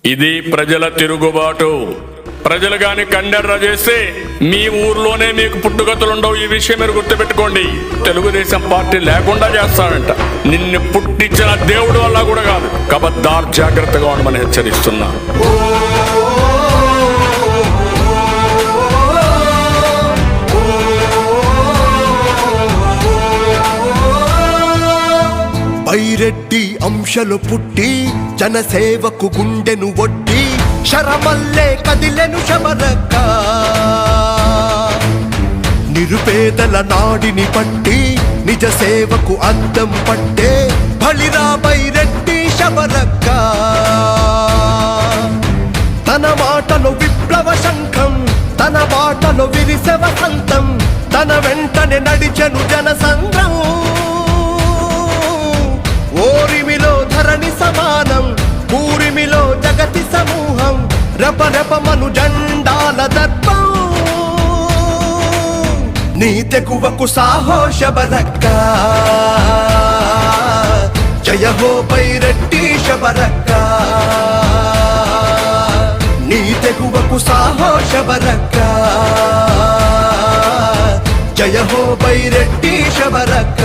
ఇది ప్రజల తిరుగుబాటు. ప్రజలు గాని కండెర్ర చేస్తే మీ ఊర్లోనే మీకు పుట్టుగతులుండవు. ఈ విషయం మీరు గుర్తుపెట్టుకోండి. తెలుగుదేశం పార్టీ లేకుండా చేస్తాడంట. నిన్ను పుట్టించిన దేవుడు వల్ల కూడా కాదు. కబద్దార్, జాగ్రత్తగా ఉండమని హెచ్చరిస్తున్నా. బైరెడ్డి అంశలు పుట్టి జనసేవకు గుండెను ఒడ్డి శరమల్లే కదిలెను శబరక్క. నిరుపేదల నాడిని పట్టి నిజ సేవకు అద్దం పట్టే బలిరా బైరెడ్డి శబరక్క. తన మాటలో విప్లవ శంఖం, తన బాటలో విరిసె వసంతం, తన వెంటనే నడిచెను జన సంఘం. ఓరిమిలో ధరణి సమానం, పూరిమిలో జగతి సమూహం, రపరపమను జెండాల దర్పం. నీ తెగువకు సాహో శబరక్క, జయ హో బైరెడ్డి శబరక్క. నీ తెగువకు సాహో శబరక్క, జయ హో బైరెడ్డి శబరక్క.